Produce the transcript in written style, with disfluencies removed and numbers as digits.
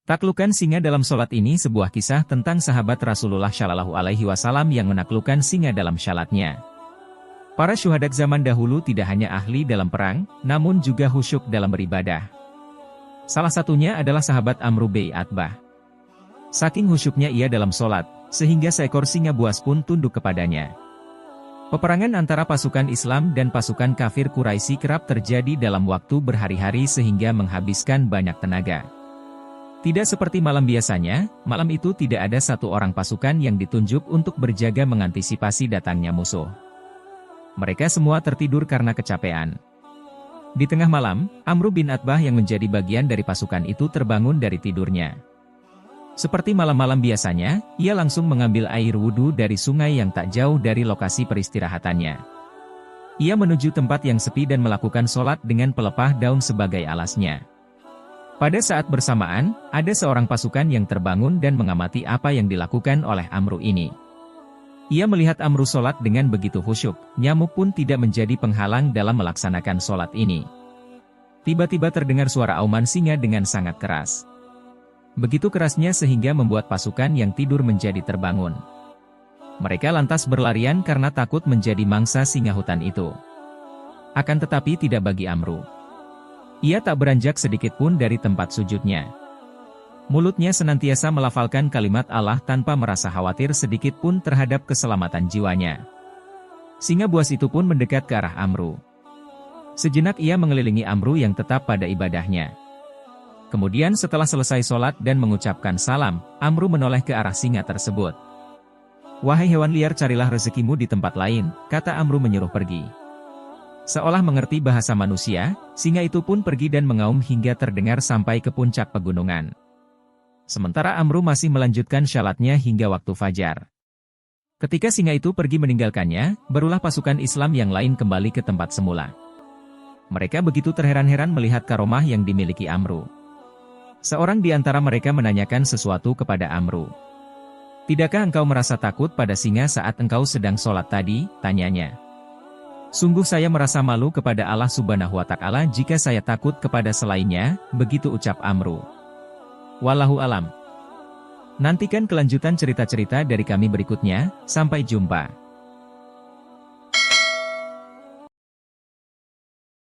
Taklukan singa dalam sholat ini sebuah kisah tentang sahabat Rasulullah Shallallahu Alaihi Wasallam yang menaklukkan singa dalam syalatnya. Para syuhada zaman dahulu tidak hanya ahli dalam perang, namun juga khusyuk dalam beribadah. Salah satunya adalah sahabat Amru bin Atbah. Saking khusyuknya ia dalam sholat, sehingga seekor singa buas pun tunduk kepadanya. Peperangan antara pasukan Islam dan pasukan kafir Quraisy kerap terjadi dalam waktu berhari-hari sehingga menghabiskan banyak tenaga. Tidak seperti malam biasanya, malam itu tidak ada satu orang pasukan yang ditunjuk untuk berjaga mengantisipasi datangnya musuh. Mereka semua tertidur karena kecapean. Di tengah malam, Amru bin Atbah yang menjadi bagian dari pasukan itu terbangun dari tidurnya. Seperti malam-malam biasanya, ia langsung mengambil air wudhu dari sungai yang tak jauh dari lokasi peristirahatannya. Ia menuju tempat yang sepi dan melakukan sholat dengan pelepah daun sebagai alasnya. Pada saat bersamaan, ada seorang pasukan yang terbangun dan mengamati apa yang dilakukan oleh Amru ini. Ia melihat Amru sholat dengan begitu khusyuk, nyamuk pun tidak menjadi penghalang dalam melaksanakan sholat ini. Tiba-tiba terdengar suara auman singa dengan sangat keras. Begitu kerasnya sehingga membuat pasukan yang tidur menjadi terbangun. Mereka lantas berlarian karena takut menjadi mangsa singa hutan itu. Akan tetapi tidak bagi Amru. Ia tak beranjak sedikit pun dari tempat sujudnya. Mulutnya senantiasa melafalkan kalimat Allah tanpa merasa khawatir sedikit pun terhadap keselamatan jiwanya. Singa buas itu pun mendekat ke arah Amru. Sejenak ia mengelilingi Amru yang tetap pada ibadahnya. Kemudian setelah selesai sholat dan mengucapkan salam, Amru menoleh ke arah singa tersebut. "Wahai hewan liar, carilah rezekimu di tempat lain," kata Amru menyuruh pergi. Seolah mengerti bahasa manusia, singa itu pun pergi dan mengaum hingga terdengar sampai ke puncak pegunungan. Sementara Amru masih melanjutkan syalatnya hingga waktu fajar. Ketika singa itu pergi meninggalkannya, barulah pasukan Islam yang lain kembali ke tempat semula. Mereka begitu terheran-heran melihat karomah yang dimiliki Amru. Seorang di antara mereka menanyakan sesuatu kepada Amru. "Tidakkah engkau merasa takut pada singa saat engkau sedang sholat tadi?" tanyanya. "Sungguh saya merasa malu kepada Allah Subhanahu wa Ta'ala jika saya takut kepada selainnya," begitu ucap Amru. Wallahu alam. Nantikan kelanjutan cerita-cerita dari kami berikutnya, sampai jumpa.